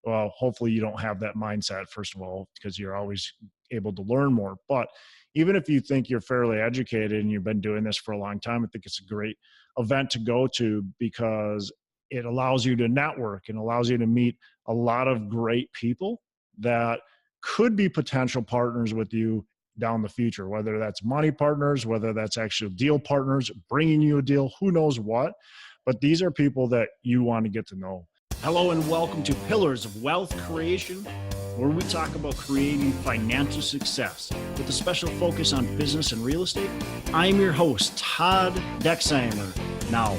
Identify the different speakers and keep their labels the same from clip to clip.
Speaker 1: well, hopefully you don't have that mindset, first of all, because you're always able to learn more. But even if you think you're fairly educated and you've been doing this for a long time, I think it's a great event to go to because it allows you to network and allows you to meet a lot of great people that could be potential partners with you down the future, whether that's money partners, whether that's actual deal partners, bringing you a deal, who knows what. But these are people that you want to get to know.
Speaker 2: Hello and welcome to Pillars of Wealth Creation, where we talk about creating financial success with a special focus on business and real estate. I'm your host, Todd Dexheimer. Now,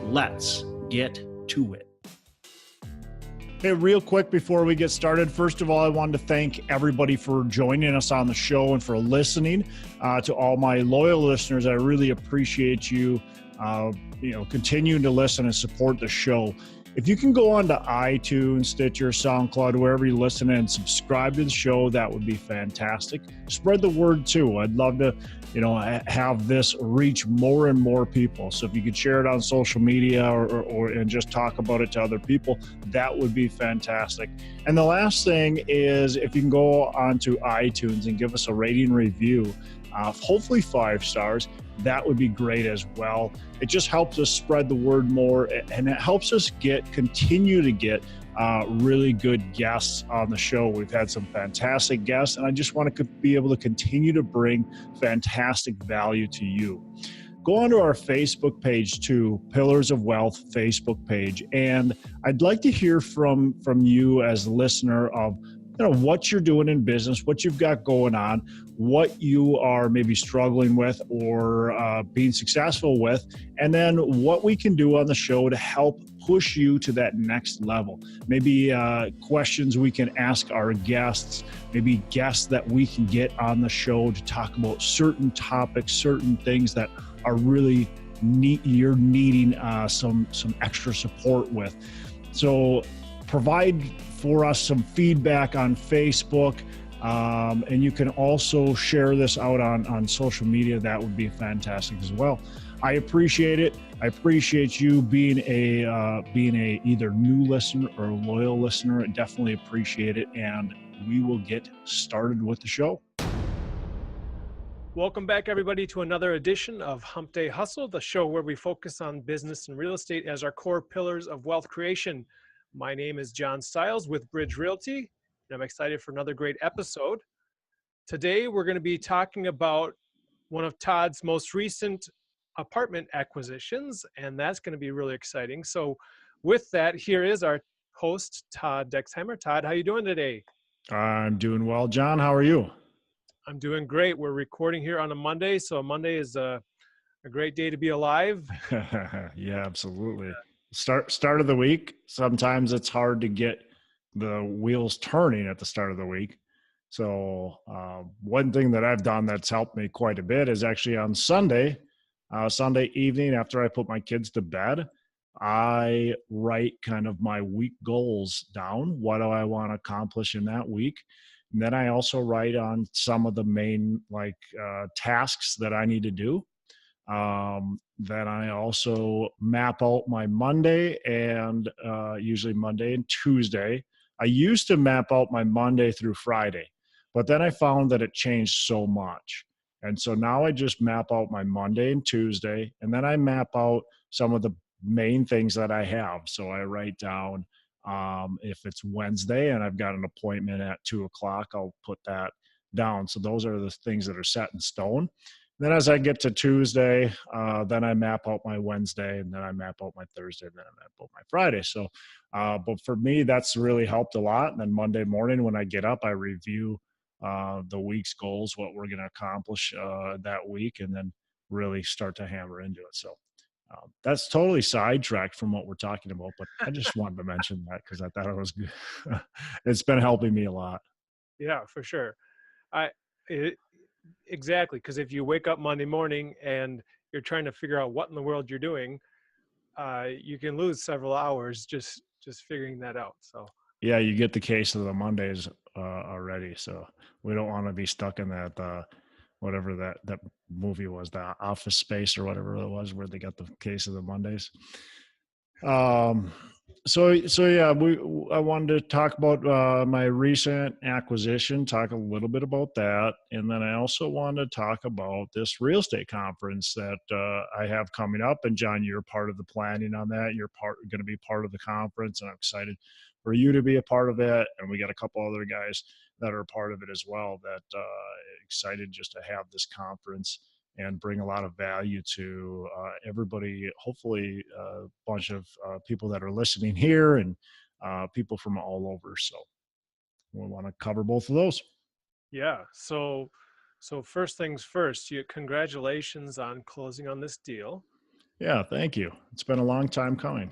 Speaker 2: let's get to it.
Speaker 1: Hey, real quick before we get started, first of all, I wanted to thank everybody for joining us on the show and for listening. To all my loyal listeners, I really appreciate you, continuing to listen and support the show. If you can go on to iTunes, Stitcher, SoundCloud, wherever you listen and subscribe to the show, that would be fantastic. Spread the word too. I'd love to, have this reach more and more people. So if you could share it on social media or and just talk about it to other people, that would be fantastic. And the last thing is if you can go onto iTunes and give us a rating review, hopefully 5 stars, that would be great as well. It just helps us spread the word more, and it helps us continue to get really good guests on the show. We've had some fantastic guests, and I just want to be able to continue to bring fantastic value to you. Go onto our Facebook page too, Pillars of Wealth Facebook page, and I'd like to hear from you as a listener of what you're doing in business, what you've got going on, what you are maybe struggling with or being successful with, and then what we can do on the show to help push you to that next level. Maybe questions we can ask our guests, maybe guests that we can get on the show to talk about certain topics, certain things that are really you're needing some extra support with. So provide for us some feedback on Facebook, and you can also share this out on social media. That would be fantastic as well. I appreciate it. I appreciate you being a either new listener or a loyal listener. I definitely appreciate it, and we will get started with the show.
Speaker 3: Welcome back, everybody, to another edition of Hump Day Hustle, the show where we focus on business and real estate as our core pillars of wealth creation. My name is John Stiles with Bridge Realty, and I'm excited for another great episode. Today, we're going to be talking about one of Todd's most recent apartment acquisitions, and that's going to be really exciting. So with that, here is our host, Todd Dexheimer. Todd, how are you doing today?
Speaker 1: I'm doing well, John. How are you?
Speaker 3: I'm doing great. We're recording here on a Monday, so Monday is a great day to be alive.
Speaker 1: Yeah, absolutely. Start of the week. Sometimes it's hard to get the wheels turning at the start of the week. So one thing that I've done that's helped me quite a bit is actually on Sunday evening after I put my kids to bed, I write kind of my week goals down. What do I want to accomplish in that week? And then I also write on some of the main tasks that I need to do. Then I also map out my Monday and usually Monday and Tuesday. I used to map out my Monday through Friday, but then I found that it changed so much. And so now I just map out my Monday and Tuesday, and then I map out some of the main things that I have. So I write down if it's Wednesday and I've got an appointment at 2:00, I'll put that down. So those are the things that are set in stone. Then as I get to Tuesday, then I map out my Wednesday, and then I map out my Thursday, and then I map out my Friday. So, but for me, that's really helped a lot. And then Monday morning when I get up, I review the week's goals, what we're going to accomplish that week, and then really start to hammer into it. So that's totally sidetracked from what we're talking about, but I just wanted to mention that because I thought it was good. It's been helping me a lot.
Speaker 3: Yeah, for sure. Exactly, because if you wake up Monday morning and you're trying to figure out what in the world you're doing, you can lose several hours just figuring that out. So
Speaker 1: yeah, you get the case of the Mondays already. So we don't want to be stuck in that whatever that movie was, the Office Space or whatever it was, where they got the case of the Mondays. So yeah, I wanted to talk about my recent acquisition, talk a little bit about that, and then I also wanted to talk about this real estate conference that I have coming up. And John, you're part of the planning on that. You're going to be part of the conference, and I'm excited for you to be a part of it. And we got a couple other guys that are a part of it as well. That excited just to have this conference and bring a lot of value to everybody. Hopefully, a bunch of people that are listening here and people from all over. So we want to cover both of those.
Speaker 3: Yeah. So first things first, congratulations on closing on this deal.
Speaker 1: Yeah, thank you. It's been a long time coming.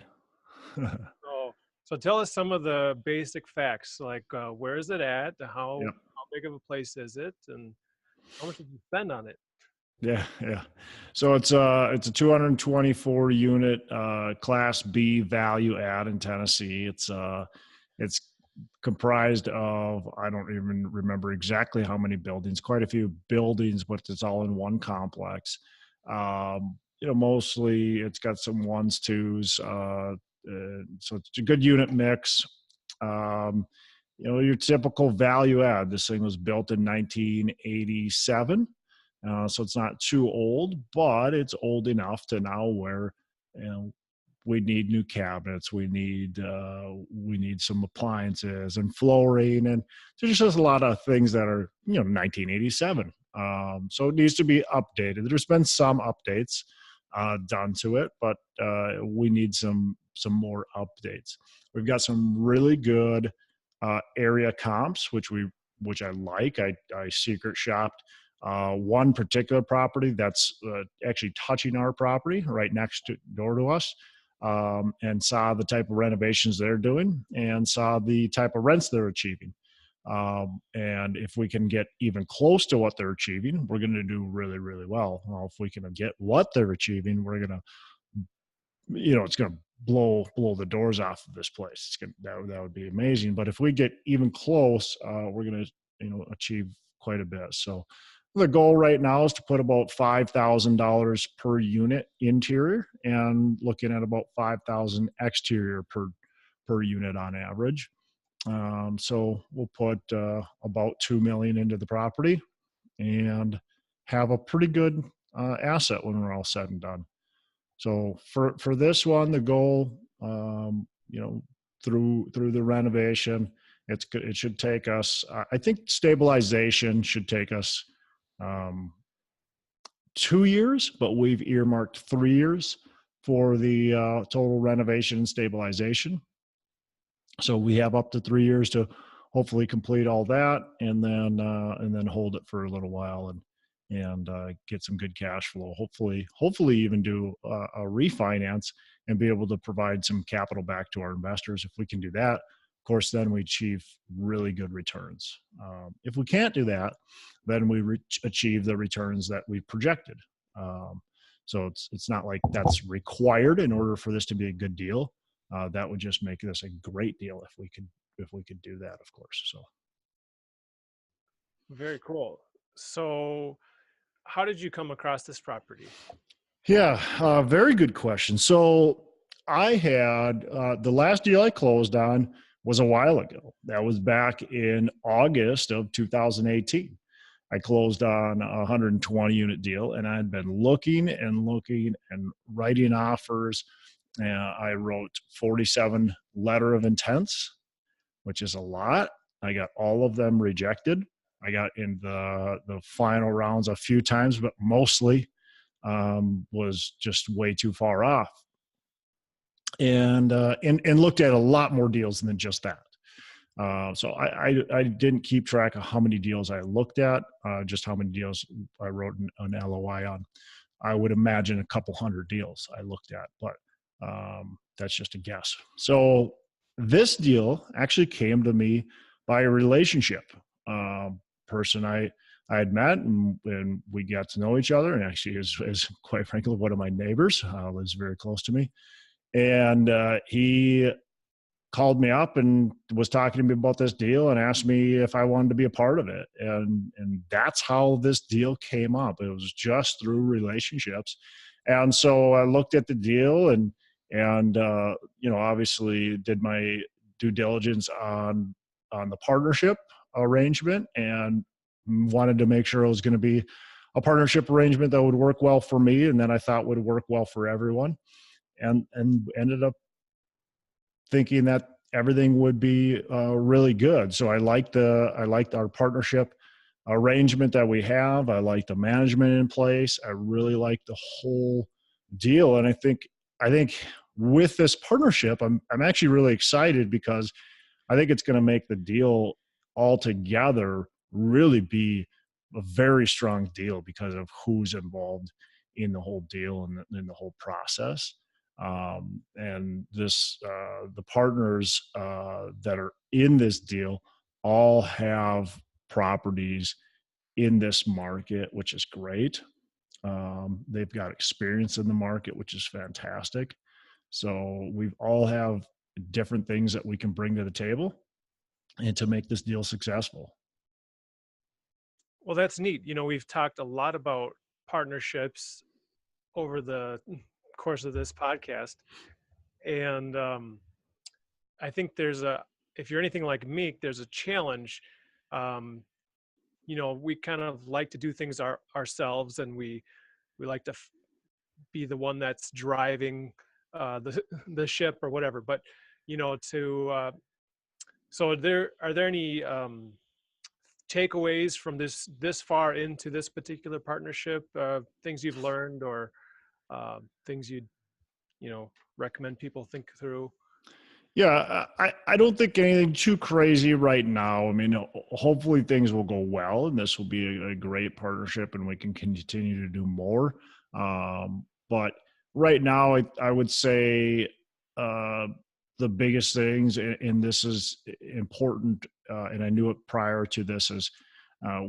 Speaker 3: So tell us some of the basic facts, like where is it at?
Speaker 1: Yeah,
Speaker 3: How big of a place is it? And how much did you spend on it?
Speaker 1: yeah. So it's a 224 unit Class B value add in Tennessee. It's comprised of, I don't even remember exactly how many buildings, quite a few buildings, but it's all in one complex. Mostly it's got some ones, twos. So it's a good unit mix. Your typical value add. This thing was built in 1987. So it's not too old, but it's old enough to now where, we need new cabinets. We need some appliances and flooring, and there's just a lot of things that are 1987. So it needs to be updated. There's been some updates done to it, but we need some more updates. We've got some really good area comps, which I like. I secret shopped one particular property that's actually touching our property right next door to us. And saw the type of renovations they're doing and saw the type of rents they're achieving. And if we can get even close to what they're achieving, we're going to do really, really well. Well, if we can get what they're achieving, we're going to, it's going to blow the doors off of this place. That would be amazing. But if we get even close, we're going to, achieve quite a bit. So the goal right now is to put about $5,000 per unit interior and looking at about $5,000 exterior per unit on average. So we'll put about $2 million into the property and have a pretty good asset when we're all said and done. So for this one, the goal, through the renovation, it should take us. I think stabilization should take us 2 years, but we've earmarked 3 years for the total renovation and stabilization. So we have up to 3 years to hopefully complete all that, and then hold it for a little while and get some good cash flow. Hopefully even do a refinance and be able to provide some capital back to our investors. If we can do that, of course, then we achieve really good returns. If we can't do that, then we achieve the returns that we projected. So it's not like that's required in order for this to be a good deal. That would just make this a great deal if we could do that, of course. So
Speaker 3: Very cool. So how did you come across this property?
Speaker 1: yeah, very good question. So I had the last deal I closed on was a while ago. That was back in August of 2018. I closed on a 120 unit deal, and I had been looking and writing offers. I wrote 47 letter of intents, which is a lot. I got all of them rejected. I got in the final rounds a few times, but mostly was just way too far off. And looked at a lot more deals than just that. So I didn't keep track of how many deals I looked at, just how many deals I wrote an LOI on. I would imagine a couple hundred deals I looked at, but that's just a guess. So this deal actually came to me by a relationship person I had met, and we got to know each other. And actually is quite frankly one of my neighbors, lives very close to me. And he called me up and was talking to me about this deal and asked me if I wanted to be a part of it. And that's how this deal came up. It was just through relationships. And so I looked at the deal and and obviously did my due diligence on the partnership arrangement, and wanted to make sure it was going to be a partnership arrangement that would work well for me, and then I thought would work well for everyone, and ended up thinking that everything would be really good. So I liked our partnership arrangement that we have. I like the management in place. I really like the whole deal, and I think with this partnership, I'm actually really excited, because I think it's going to make the deal altogether really be a very strong deal because of who's involved in the whole deal and in the whole process. And the partners that are in this deal all have properties in this market, which is great. They've got experience in the market, which is fantastic. So we all have different things that we can bring to the table and to make this deal successful.
Speaker 3: Well, that's neat. We've talked a lot about partnerships over the course of this podcast. And I think if you're anything like me, there's a challenge. We kind of like to do things ourselves, and we like to be the one that's driving the ship or whatever. But, so are there any takeaways from this far into this particular partnership, things you've learned, or things you'd recommend people think through?
Speaker 1: Yeah, I don't think anything too crazy right now. I mean, hopefully things will go well, and this will be a great partnership, and we can continue to do more. But right now, I would say the biggest things, and this is important, and I knew it prior to this, is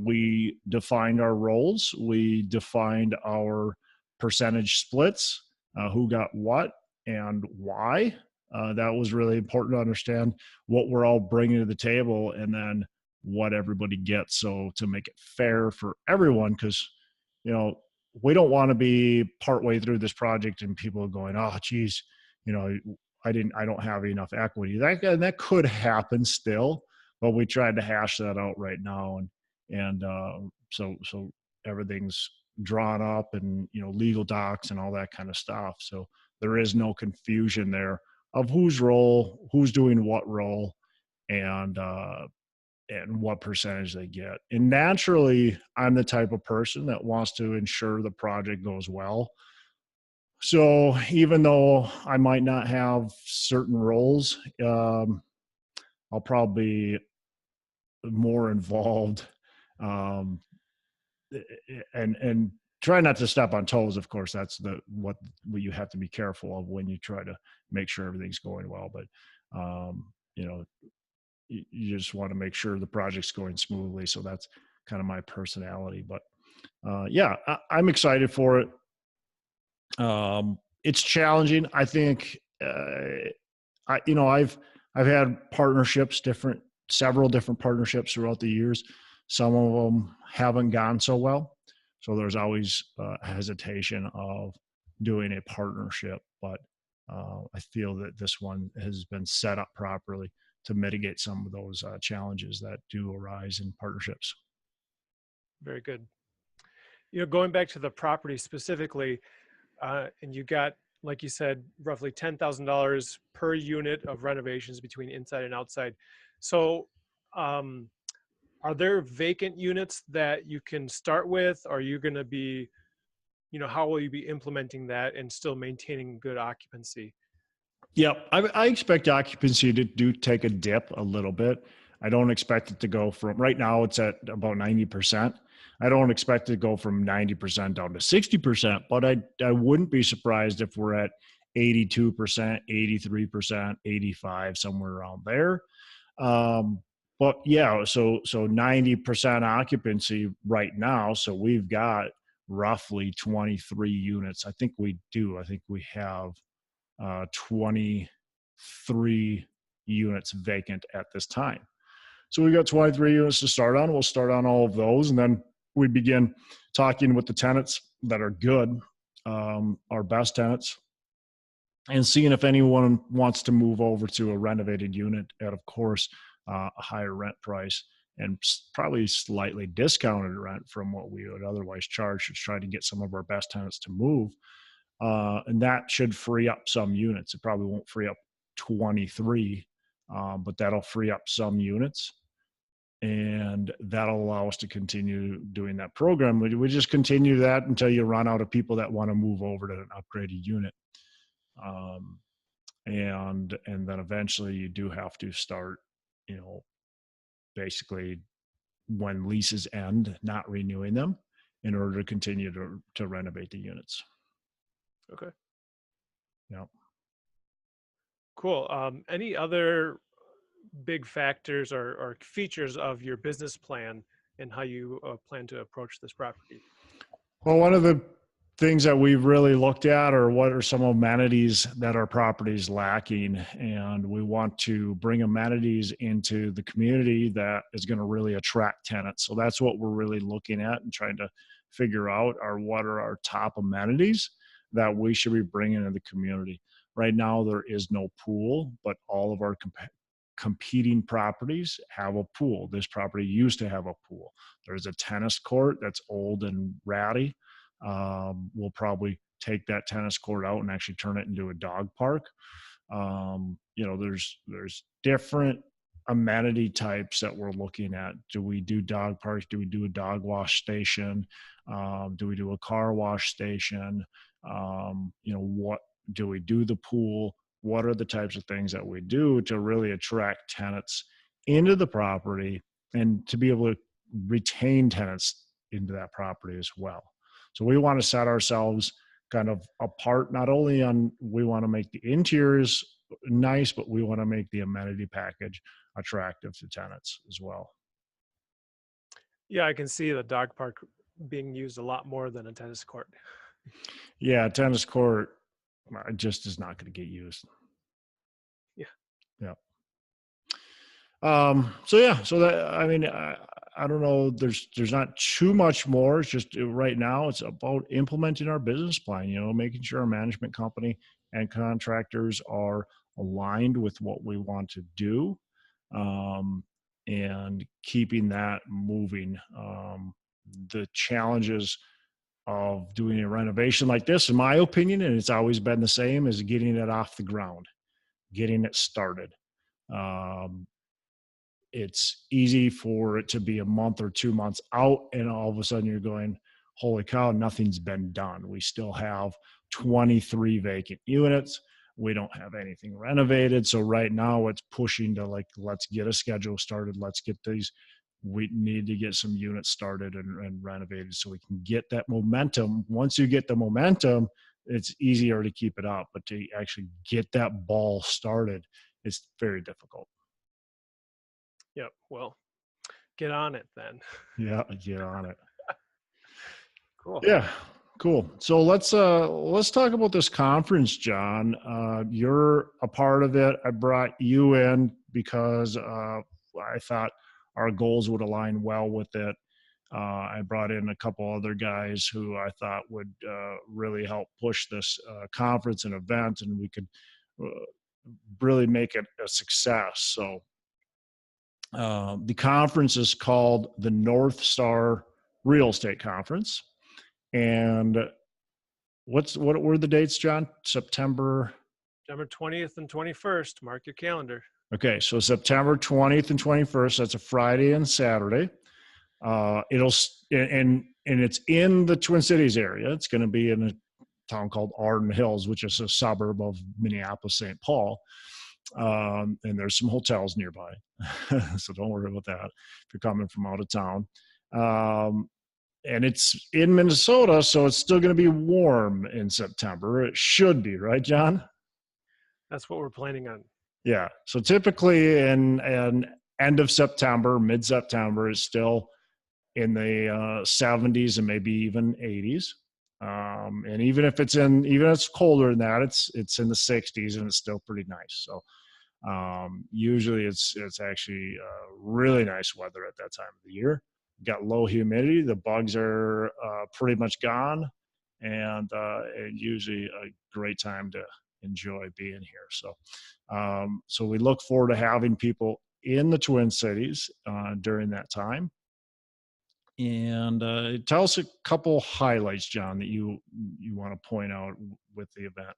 Speaker 1: we defined our roles. We defined our percentage splits, who got what and why. That was really important to understand what we're all bringing to the table, and then what everybody gets. So to make it fair for everyone, because, we don't want to be partway through this project and people going, oh, geez, I don't have enough equity. That could happen still, but we tried to hash that out right now. And so everything's drawn up, and, legal docs and all that kind of stuff. So there is no confusion there of who's doing what role, and what percentage they get. And naturally, I'm the type of person that wants to ensure the project goes well. So even though I might not have certain roles, I'll probably be more involved, and try not to step on toes. Of course, that's what you have to be careful of when you try to make sure everything's going well. But you just want to make sure the project's going smoothly. So that's kind of my personality. But I'm excited for it. It's challenging. I think I've had partnerships, several different partnerships throughout the years. Some of them haven't gone so well. So there's always hesitation of doing a partnership, but I feel that this one has been set up properly to mitigate some of those challenges that do arise in partnerships.
Speaker 3: Very good. Going back to the property specifically, and you got, like you said, roughly $10,000 per unit of renovations between inside and outside. So are there vacant units that you can start with? Are you going to be, how will you be implementing that and still maintaining good occupancy?
Speaker 1: Yeah, I expect occupancy to take a dip a little bit. I don't expect it to go from, right now it's at about 90%. I don't expect it to go from 90% down to 60%, but I wouldn't be surprised if we're at 82%, 83%, 85%, somewhere around there. But yeah, so 90% occupancy right now. So we've got roughly 23 units. I think we have 23 units vacant at this time. So we've got 23 units to start on. We'll start on all of those, and then we begin talking with the tenants that are good, our best tenants, and seeing if anyone wants to move over to a renovated unit at, of course, a higher rent price and probably slightly discounted rent from what we would otherwise charge to try to get some of our best tenants to move. And that should free up some units. It probably won't free up 23, but that'll free up some units. And that'll allow us to continue doing that program. We just continue that until you run out of people that want to move over to an upgraded unit. And then eventually you do have to start, basically when leases end, not renewing them in order to continue to renovate the units.
Speaker 3: Okay.
Speaker 1: Yeah.
Speaker 3: Cool. Any other big factors or features of your business plan and how you plan to approach this property?
Speaker 1: Well, one of the things that we've really looked at are what are some amenities that our property is lacking, and we want to bring amenities into the community that is going to really attract tenants. So that's what we're really looking at and trying to figure out are what are our top amenities that we should be bringing into the community. Right now, there is no pool, but all of our competing properties have a pool. This property used to have a pool. There's a tennis court that's old and ratty. We'll probably take that tennis court out and actually turn it into a dog park. There's different amenity types that we're looking at. Do we do dog parks? Do we do a dog wash station? Do we do a car wash station? What do we do the pool? What are the types of things that we do to really attract tenants into the property and to be able to retain tenants into that property as well? So we want to set ourselves kind of apart, not only on, we want to make the interiors nice, but we want to make the amenity package attractive to tenants as well.
Speaker 3: Yeah, I can see the dog park being used a lot more than a tennis court.
Speaker 1: Yeah, tennis court just is not going to get used. Yeah. So that, I don't know, there's not too much more. It's just right now it's about implementing our business plan, making sure our management company and contractors are aligned with what we want to do, and keeping that moving. The challenges of doing a renovation like this, in my opinion, and it's always been the same, is getting it off the ground, getting it started. It's easy for it to be a month or 2 months out, and all of a sudden you're going, holy cow, nothing's been done. We still have 23 vacant units. We don't have anything renovated. So right now it's pushing to let's get a schedule started. Let's get these. We need to get some units started and renovated so we can get that momentum. Once you get the momentum, it's easier to keep it up, but to actually get that ball started, it's very difficult.
Speaker 3: Yep. Well, get on it then.
Speaker 1: Yeah, get on it.
Speaker 3: Cool.
Speaker 1: Yeah, cool. So let's talk about this conference, John. You're a part of it. I brought you in because I thought our goals would align well with it. I brought in a couple other guys who I thought would really help push this conference and event, and we could really make it a success. So the conference is called the Northstar Real Estate Conference. And what were the dates, John? September
Speaker 3: 20th and 21st. Mark your calendar.
Speaker 1: Okay, so September 20th and 21st. That's a Friday and Saturday. And it's in the Twin Cities area. It's going to be in a town called Arden Hills, which is a suburb of Minneapolis, St. Paul. And there's some hotels nearby, so don't worry about that if you're coming from out of town. And it's in Minnesota, so it's still going to be warm in September. It should be, right, John?
Speaker 3: That's what we're planning on.
Speaker 1: Yeah. So typically in end of September, mid-September is still in the 70s and maybe even 80s. And even if it's colder than that, it's in the 60s and it's still pretty nice. So usually it's actually really nice weather at that time of the year. Got low humidity. The bugs are pretty much gone, and usually a great time to enjoy being here. So we look forward to having people in the Twin Cities during that time. And tell us a couple highlights, John, that you want to point out with the event.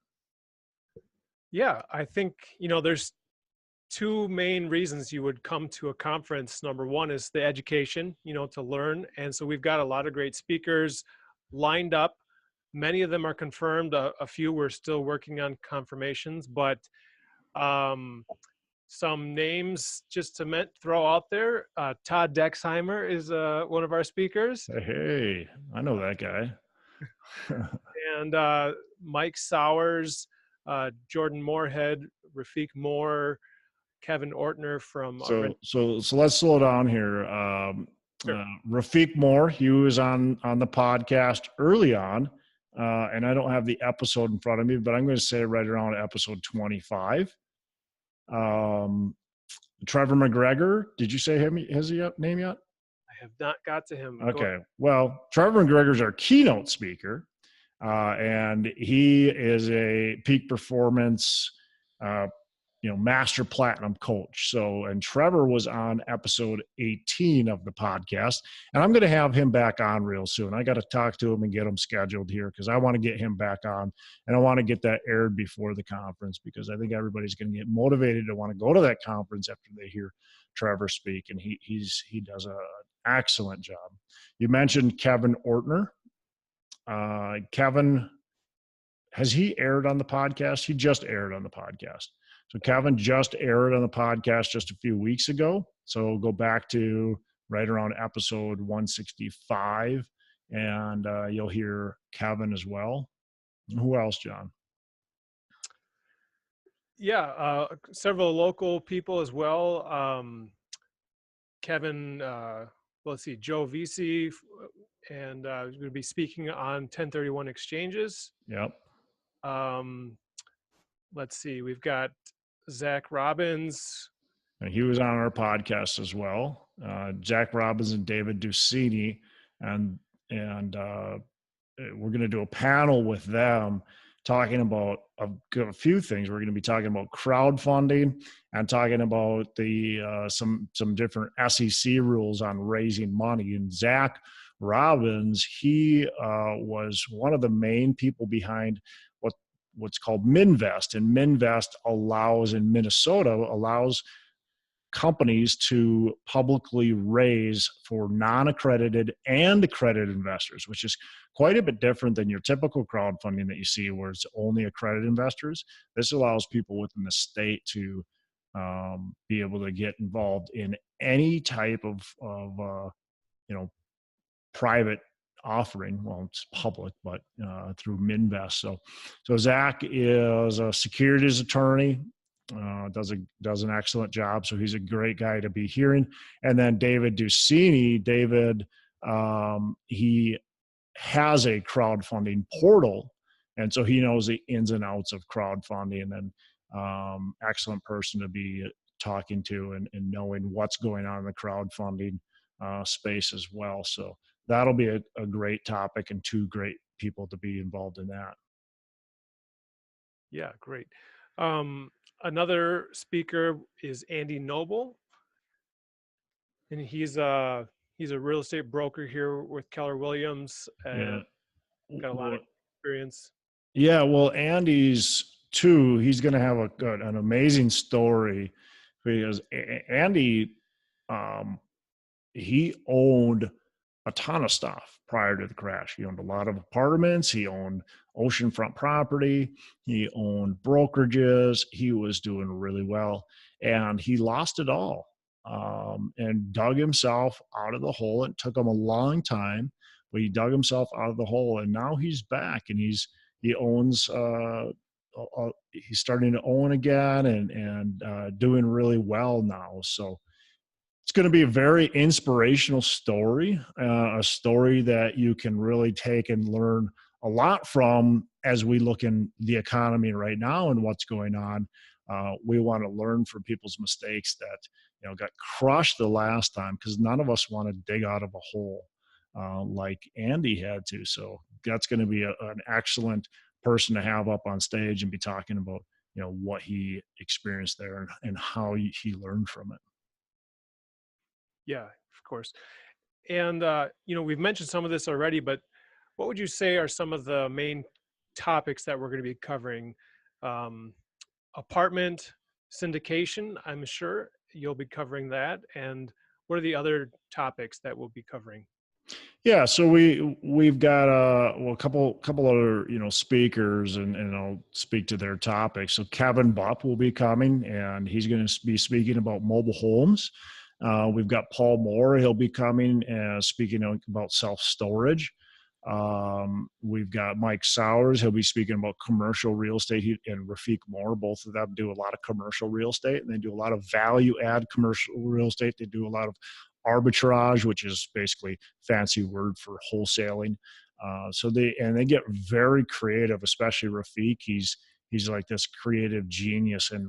Speaker 3: Yeah, I think, there's two main reasons you would come to a conference. Number one is the education, to learn. And so we've got a lot of great speakers lined up. Many of them are confirmed. A few we're still working on confirmations, but some names just to throw out there. Todd Dexheimer is one of our speakers.
Speaker 1: Hey, I know that guy.
Speaker 3: And Mike Sowers, Jordan Moorhead, Rafiq Moore, Kevin Ortner from.
Speaker 1: So let's slow down here.
Speaker 3: Sure.
Speaker 1: Rafiq Moore, he was on the podcast early on, and I don't have the episode in front of me, but I'm going to say right around episode 25. Trevor McGregor, did you say him? Has he name yet?
Speaker 3: I have not got to him.
Speaker 1: Okay. Well, Trevor McGregor is our keynote speaker, and he is a peak performance, master platinum coach. So, and Trevor was on episode 18 of the podcast, and I'm going to have him back on real soon. I got to talk to him and get him scheduled here because I want to get him back on, and I want to get that aired before the conference because I think everybody's going to get motivated to want to go to that conference after they hear Trevor speak, and he does an excellent job. You mentioned Kevin Ortner. Kevin, has he aired on the podcast? He just aired on the podcast. So Kevin just aired on the podcast just a few weeks ago. So go back to right around episode 165, and you'll hear Kevin as well. Who else, John?
Speaker 3: Yeah, several local people as well. Kevin, let's see, Joe VC, and he's going to be speaking on 1031 exchanges.
Speaker 1: Yep.
Speaker 3: Let's see, we've got Zach Robbins.
Speaker 1: And he was on our podcast as well. Zach Robbins and David Ducini, and we're going to do a panel with them talking about a few things. We're going to be talking about crowdfunding and talking about the some different SEC rules on raising money. And Zach Robbins, he was one of the main people behind what's called Minvest, and Minvest in Minnesota allows companies to publicly raise for non-accredited and accredited investors, which is quite a bit different than your typical crowdfunding that you see where it's only accredited investors. This allows people within the state to be able to get involved in any type of private offering. Well, it's public, but through Minvest. So Zach is a securities attorney, does an excellent job. So he's a great guy to be hearing. And then David Ducini, he has a crowdfunding portal, and so he knows the ins and outs of crowdfunding, and excellent person to be talking to and knowing what's going on in the crowdfunding space as well. So that'll be a great topic and two great people to be involved in that.
Speaker 3: Yeah, great. Another speaker is Andy Noble, and he's a real estate broker here with Keller Williams, and got a lot of experience.
Speaker 1: Yeah, well, Andy's too. He's going to have an amazing story because Andy, he owned a ton of stuff prior to the crash. He owned a lot of apartments. He owned oceanfront property. He owned brokerages. He was doing really well, and he lost it all and dug himself out of the hole. It took him a long time, but he dug himself out of the hole, and now he's back, and he owns. He's starting to own again and doing really well now. So it's going to be a very inspirational story, a story that you can really take and learn a lot from as we look in the economy right now and what's going on. We want to learn from people's mistakes that got crushed the last time, because none of us want to dig out of a hole like Andy had to. So that's going to be an excellent person to have up on stage and be talking about, what he experienced there and how he learned from it.
Speaker 3: Yeah, of course. And, we've mentioned some of this already, but what would you say are some of the main topics that we're going to be covering? Um, Apartment syndication, I'm sure you'll be covering that. And what are the other topics that we'll be covering?
Speaker 1: Yeah, so we've got a couple other speakers, and I'll speak to their topics. So Kevin Bupp will be coming, and he's going to be speaking about mobile homes. We've got Paul Moore; he'll be coming and speaking about self storage. We've got Mike Sowers; he'll be speaking about commercial real estate. And Rafiq Moore, both of them do a lot of commercial real estate, and they do a lot of value add commercial real estate. They do a lot of arbitrage, which is basically fancy word for wholesaling. So they get very creative, especially Rafiq. He's like this creative genius in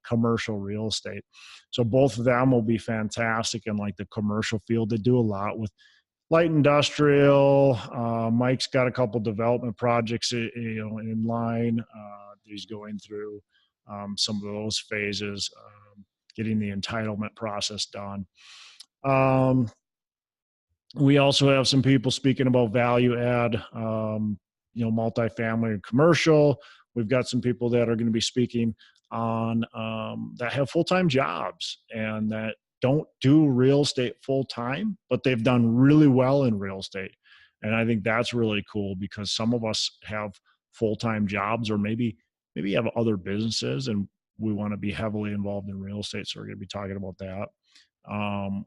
Speaker 1: commercial real estate. So both of them will be fantastic in like the commercial field. They do a lot with light industrial. Mike's got a couple development projects, in line. He's going through some of those phases, getting the entitlement process done. We also have some people speaking about value add, multifamily and commercial. We've got some people that are going to be speaking on that have full-time jobs and that don't do real estate full-time, but they've done really well in real estate. And I think that's really cool because some of us have full-time jobs or maybe have other businesses and we want to be heavily involved in real estate. So we're going to be talking about that.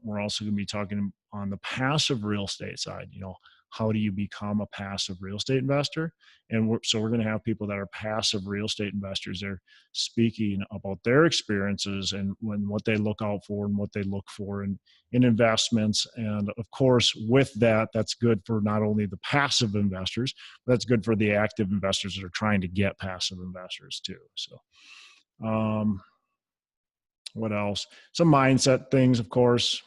Speaker 1: We're also going to be talking on the passive real estate side. How do you become a passive real estate investor? And we're going to have people that are passive real estate investors. They're speaking about their experiences and what they look out for and what they look for in investments. And of course, with that, that's good for not only the passive investors, but that's good for the active investors that are trying to get passive investors too. So, what else? Some mindset things, of course.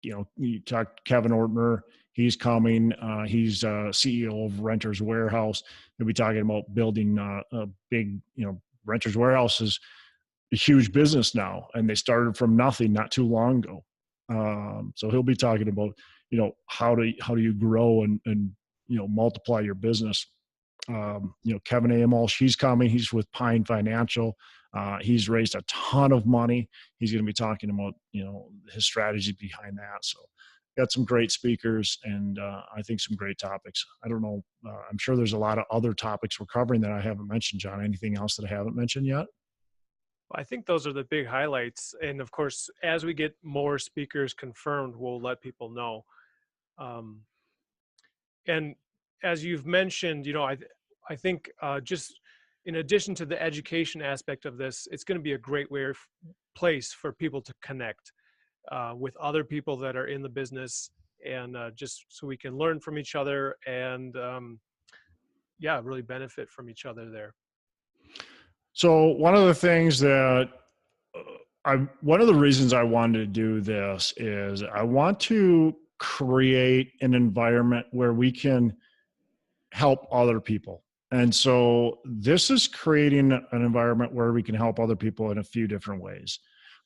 Speaker 1: You talk Kevin Ortner. He's coming. He's CEO of Renters Warehouse. He'll be talking about building a big, Renters Warehouse is a huge business now, and they started from nothing not too long ago. So he'll be talking about, how do you grow and multiply your business. Kevin Amolsch, he's coming. He's with Pine Financial. He's raised a ton of money. He's going to be talking about, his strategy behind that. So got some great speakers and I think some great topics. I don't know. I'm sure there's a lot of other topics we're covering that I haven't mentioned, John. Anything else that I haven't mentioned yet?
Speaker 3: I think those are the big highlights. And of course, as we get more speakers confirmed, we'll let people know. And as you've mentioned, I think just in addition to the education aspect of this, it's going to be a great place for people to connect with other people that are in the business, and just so we can learn from each other and really benefit from each other there.
Speaker 1: So one of the things that one of the reasons I wanted to do this is I want to create an environment where we can help other people. And so this is creating an environment where we can help other people in a few different ways.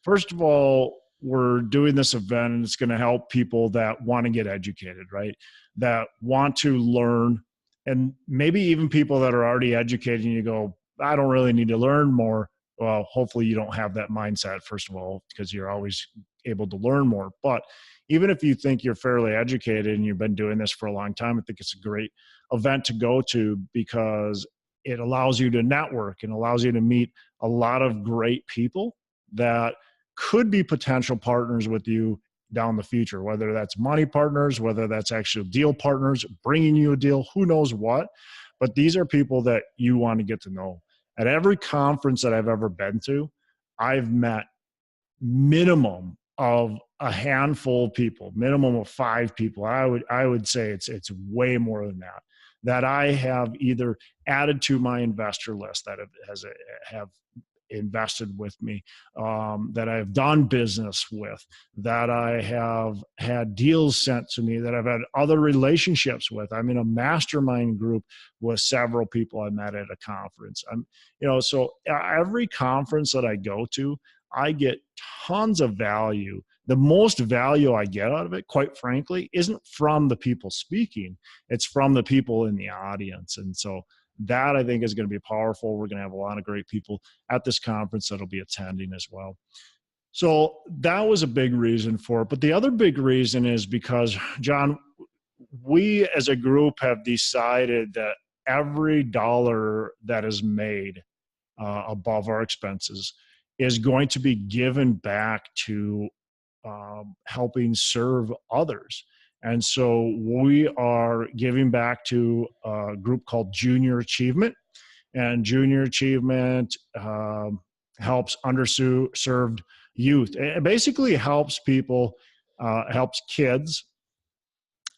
Speaker 1: First of all, we're doing this event and it's going to help people that want to get educated, right? That want to learn, and maybe even people that are already educated and you go, I don't really need to learn more. Well, hopefully you don't have that mindset, first of all, because you're always able to learn more. But even if you think you're fairly educated and you've been doing this for a long time, I think it's a great event to go to because it allows you to network and allows you to meet a lot of great people that could be potential partners with you down the future, whether that's money partners, whether that's actual deal partners, bringing you a deal, who knows what. But these are people that you want to get to know. At every conference that I've ever been to, I've met minimum of a handful of people, minimum of 5 people. I would say it's way more than that I have either added to my investor list that have invested with me, that I've done business with, that I have had deals sent to me, that I've had other relationships with. I'm in a mastermind group with several people I met at a conference. So every conference that I go to, I get tons of value. The most value I get out of it, quite frankly, isn't from the people speaking. It's from the people in the audience. And so that, I think, is going to be powerful. We're going to have a lot of great people at this conference that'll be attending as well. So that was a big reason for it. But the other big reason is because, John, we as a group have decided that every dollar that is made above our expenses is going to be given back to helping serve others. And so we are giving back to a group called Junior Achievement. And Junior Achievement helps underserved youth. It basically helps people, helps kids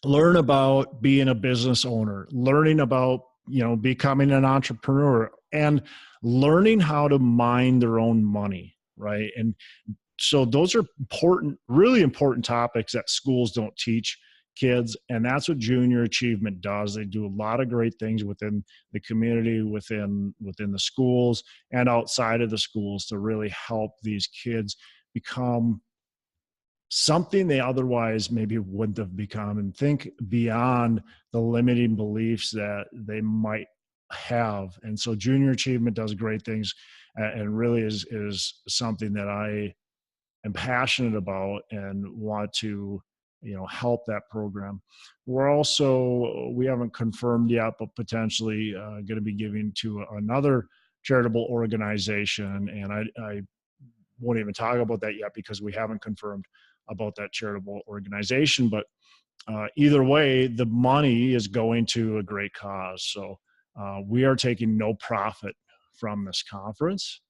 Speaker 1: learn about being a business owner, learning about, becoming an entrepreneur, and learning how to mind their own money, right? And so those are important, really important topics that schools don't teach kids. And that's what Junior Achievement does. They do a lot of great things within the community, within the schools and outside of the schools to really help these kids become something they otherwise maybe wouldn't have become, and think beyond the limiting beliefs that they might have. And so Junior Achievement does great things, and really is something that I am passionate about and want to, help that program. We haven't confirmed yet, but potentially going to be giving to another charitable organization. And I won't even talk about that yet because we haven't confirmed about that charitable organization. But either way, the money is going to a great cause. So we are taking no profit from this conference.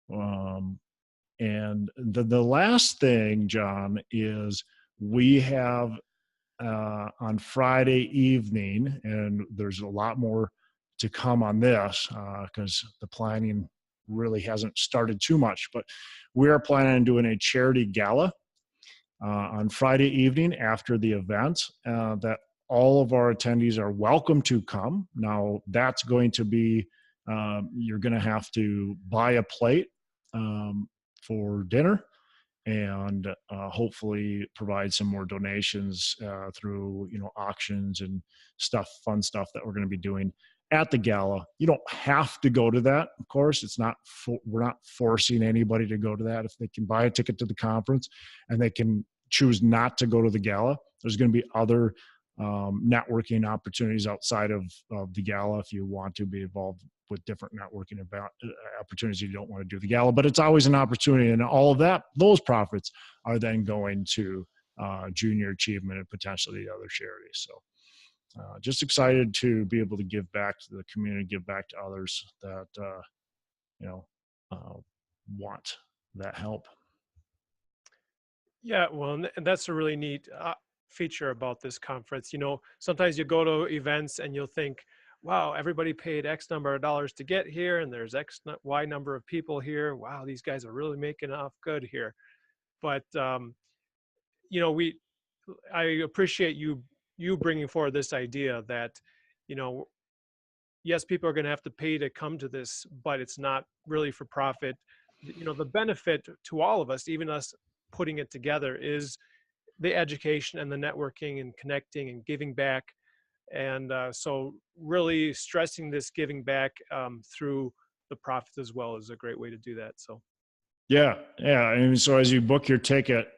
Speaker 1: And the last thing, John, is we have on Friday evening, and there's a lot more to come on this because the planning really hasn't started too much, but we are planning on doing a charity gala on Friday evening after the event that all of our attendees are welcome to come. Now, that's going to be, you're going to have to buy a plate for dinner, and hopefully provide some more donations through auctions and fun stuff that we're going to be doing at the gala. You don't have to go to that, of course. It's not we're not forcing anybody to go to that. If they can buy a ticket to the conference and they can choose not to go to the gala, there's going to be other networking opportunities outside of the gala if you want to be involved with different networking about opportunities. You don't want to do the gala, but it's always an opportunity, and all of that, those profits are then going to Junior Achievement and potentially the other charities. So just excited to be able to give back to the community, give back to others that want that help.
Speaker 3: Yeah, well, and that's a really neat feature about this conference. Sometimes you go to events and you'll think, wow, everybody paid X number of dollars to get here, and there's Y number of people here. Wow, these guys are really making off good here. But I appreciate you bringing forward this idea that, yes, people are going to have to pay to come to this, but it's not really for profit. The benefit to all of us, even us putting it together, is the education and the networking and connecting and giving back. And so really stressing this giving back through the profits as well is a great way to do that. So
Speaker 1: yeah. And so as you book your ticket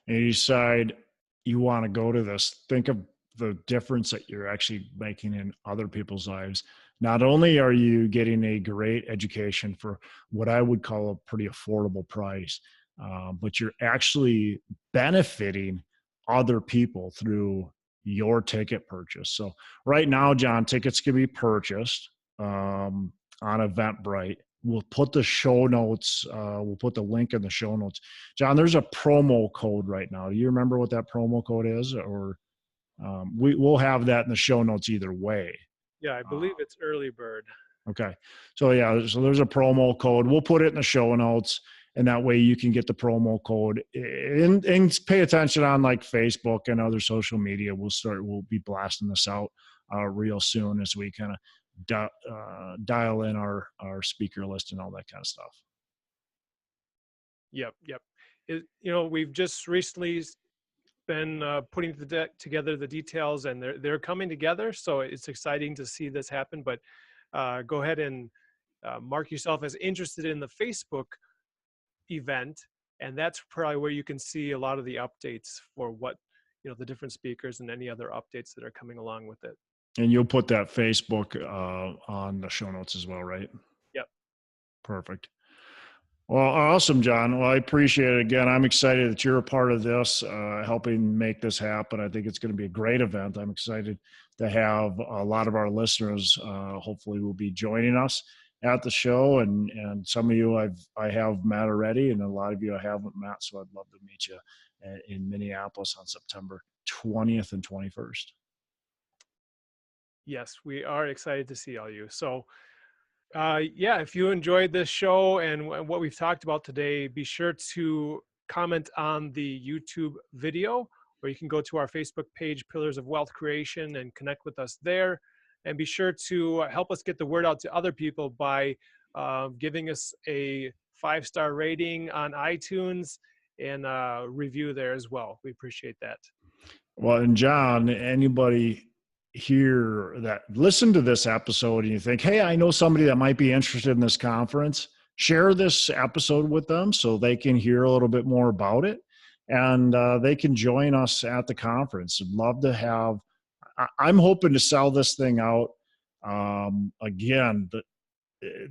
Speaker 1: and you decide you want to go to this, think of the difference that you're actually making in other people's lives. Not only are you getting a great education for what I would call a pretty affordable price, but you're actually benefiting other people through your ticket purchase. So right now, John, tickets can be purchased on Eventbrite. We'll put the show notes, we'll put the link in the show notes. John, there's a promo code right now. Do you remember what that promo code is? Or we'll have that in the show notes either way.
Speaker 3: yeah, I believe it's early bird.
Speaker 1: Okay. So yeah, so there's a promo code. We'll put it in the show notes, and that way you can get the promo code and pay attention on like Facebook and other social media. We'll be blasting this out real soon as we kind of dial in our speaker list and all that kind of stuff.
Speaker 3: Yep. We've just recently been putting together the details, and they're coming together. So it's exciting to see this happen. But go ahead and mark yourself as interested in the Facebook event, and that's probably where you can see a lot of the updates for what the different speakers and any other updates that are coming along with it.
Speaker 1: And you'll put that Facebook on the show notes as well, right?
Speaker 3: Yep.
Speaker 1: Perfect. Well, awesome, John. Well, I appreciate it. Again, I'm excited that you're a part of this, helping make this happen. I think it's going to be a great event. I'm excited to have a lot of our listeners, hopefully will be joining us at the show. And some of you I have met already, and a lot of you I haven't met. So I'd love to meet you in Minneapolis on September 20th and 21st.
Speaker 3: Yes, we are excited to see all you. So if you enjoyed this show and what we've talked about today, be sure to comment on the YouTube video, or you can go to our Facebook page, Pillars of Wealth Creation, and connect with us there. And be sure to help us get the word out to other people by giving us a 5-star rating on iTunes and review there as well. We appreciate that.
Speaker 1: Well, and John, anybody here that listen to this episode and you think, hey, I know somebody that might be interested in this conference, share this episode with them so they can hear a little bit more about it, and they can join us at the conference. I'd love to have, I'm hoping to sell this thing out. Again,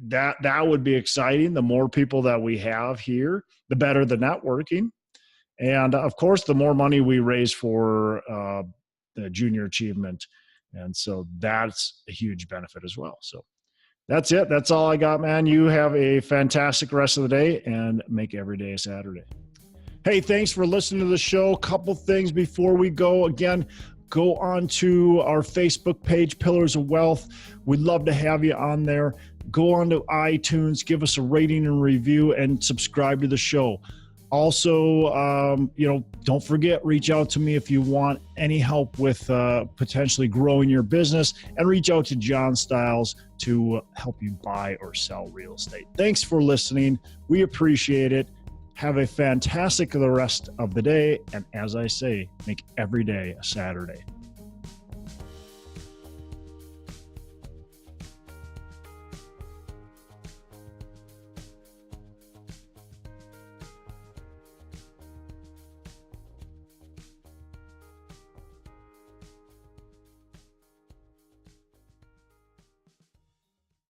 Speaker 1: that would be exciting. The more people that we have here, the better the networking. And of course, the more money we raise for the junior achievement. And so that's a huge benefit as well. So that's it. That's all I got, man. You have a fantastic rest of the day, and make every day a Saturday. Hey, thanks for listening to the show. Couple things before we go. Again, go on to our Facebook page, Pillars of Wealth. We'd love to have you on there. Go on to iTunes, give us a rating and review, and subscribe to the show. Also, don't forget, reach out to me if you want any help with potentially growing your business, and reach out to John Stiles to help you buy or sell real estate. Thanks for listening. We appreciate it. Have a fantastic rest of the day. And as I say, make every day a Saturday.